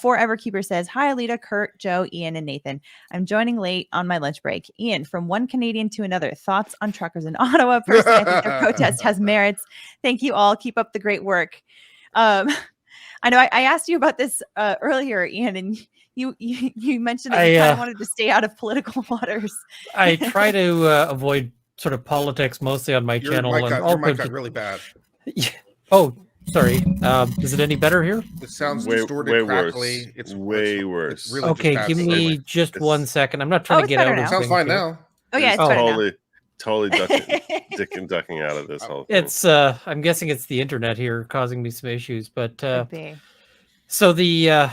Forever Keeper says, "Hi, Alita, Kurt, Joe, Ian, and Nathan. I'm joining late on my lunch break. Ian, from one Canadian to another, thoughts on truckers in Ottawa? Personally, I think their protest has merits. Thank you all. Keep up the great work." I know I asked you about this earlier, Ian, and you mentioned that you kind of wanted to stay out of political waters. I try to avoid sort of politics mostly on my channel. Your mic got really bad. Oh, sorry. Is it any better here? It sounds distorted, crackly. It's way worse. It's really okay, give me just 1 second. I'm not trying to get out of it. Sounds fine now. Oh yeah, it's totally ducking out of this whole thing. It's I'm guessing it's the internet here causing me some issues, but so the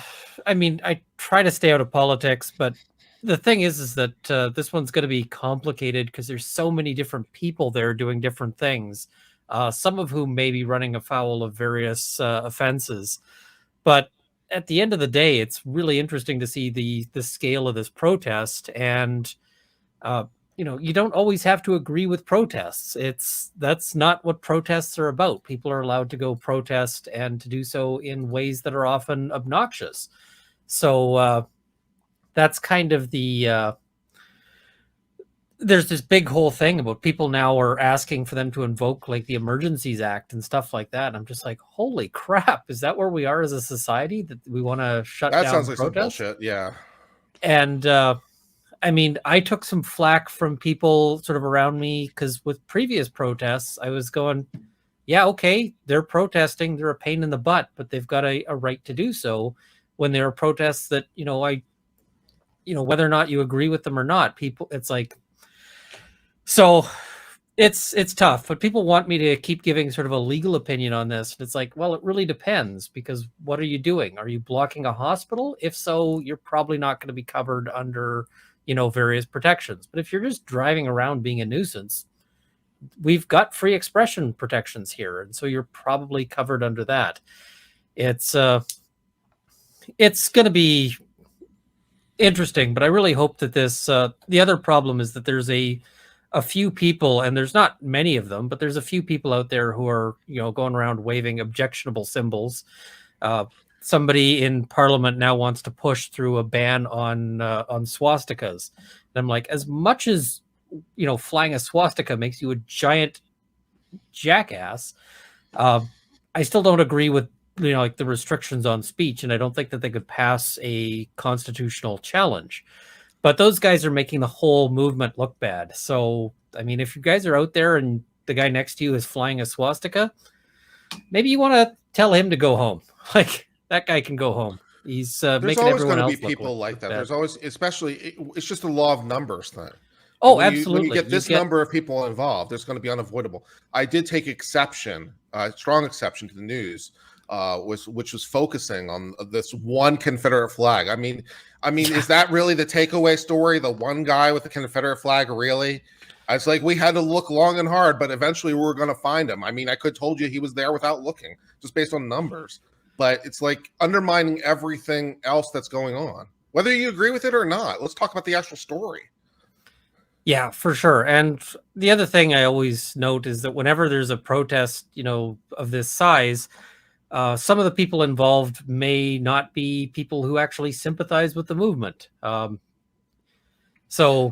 I mean, I try to stay out of politics, but the thing is that this one's going to be complicated because there's so many different people there doing different things, some of whom may be running afoul of various offenses. But at the end of the day, it's really interesting to see the scale of this protest. And, you don't always have to agree with protests. That's not what protests are about. People are allowed to go protest and to do so in ways that are often obnoxious. So that's kind of the there's this big whole thing about people now are asking for them to invoke like the Emergencies Act and stuff like that. And I'm just like, holy crap, is that where we are as a society, that we want to shut down sounds like protests? some bullshit. Yeah. And I mean, I took some flack from people sort of around me because with previous protests, I was going, yeah, okay, they're protesting, they're a pain in the butt, but they've got a right to do so. When there are protests that, whether or not you agree with them or not, people, it's like, so it's tough, but people want me to keep giving sort of a legal opinion on this. And it's like, well, it really depends, because what are you doing? Are you blocking a hospital? If so, you're probably not going to be covered under, various protections. But if you're just driving around being a nuisance, we've got free expression protections here. And so you're probably covered under that. It's going to be interesting, but I really hope that this, the other problem is that there's a few people, and there's not many of them, but there's a few people out there who are, going around waving objectionable symbols. Somebody in Parliament now wants to push through a ban on swastikas. And I'm like, as much as, flying a swastika makes you a giant jackass, I still don't agree with, like the restrictions on speech. And I don't think that they could pass a constitutional challenge. But those guys are making the whole movement look bad. So, I mean, if you guys are out there and the guy next to you is flying a swastika, maybe you want to tell him to go home. Like, that guy can go home. He's making everyone else look bad. There's always going to be people like that. There's always, especially, it's just a law of numbers thing. Oh, absolutely. When you get this number of people involved, it's going to be unavoidable. I did take strong exception to the news, which was focusing on this one Confederate flag. I mean, is that really the takeaway story? The one guy with the Confederate flag, really? It's like we had to look long and hard, but eventually we were going to find him. I mean, I could have told you he was there without looking, just based on numbers. But it's like undermining everything else that's going on, whether you agree with it or not. Let's talk about the actual story. Yeah, for sure. And the other thing I always note is that whenever there's a protest, of this size, some of the people involved may not be people who actually sympathize with the movement. So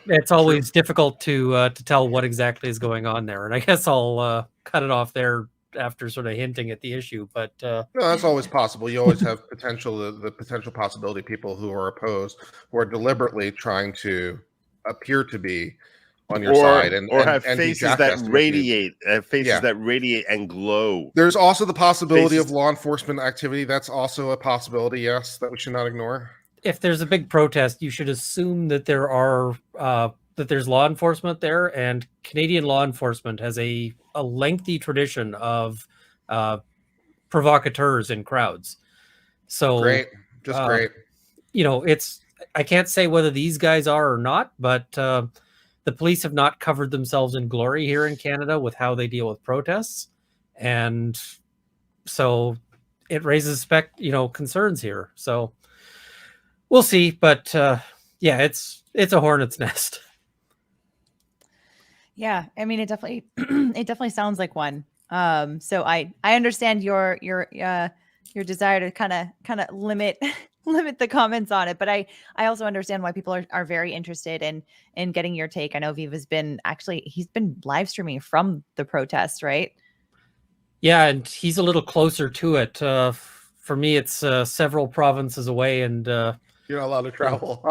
it's always difficult to tell what exactly is going on there. And I guess I'll cut it off there after sort of hinting at the issue. But no, that's always possible. You always have the potential possibility of people who are opposed, who are deliberately trying to appear to be on your side, and have faces that radiate, that radiate and glow. There's also the possibility of law enforcement activity. That's also a possibility, yes, that we should not ignore. If there's a big protest, you should assume that there's law enforcement there, and Canadian law enforcement has a lengthy tradition of provocateurs in crowds. So great, just great. I can't say whether these guys are or not, but the police have not covered themselves in glory here in Canada with how they deal with protests. And so it raises concerns here. So we'll see. But yeah, it's a hornet's nest. Yeah, I mean, it definitely sounds like one. So I understand your desire to kind of limit limit the comments on it, but I also understand why people are very interested in getting your take. I know Viva's been he's been live streaming from the protest, right? Yeah, and he's a little closer to it. For me, it's several provinces away, and You're not allowed to travel.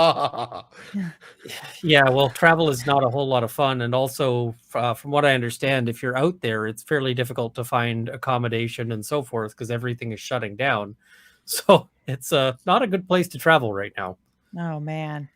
yeah, well, travel is not a whole lot of fun, and also, from what I understand, if you're out there, it's fairly difficult to find accommodation and so forth because everything is shutting down. So it's not a good place to travel right now. Oh man.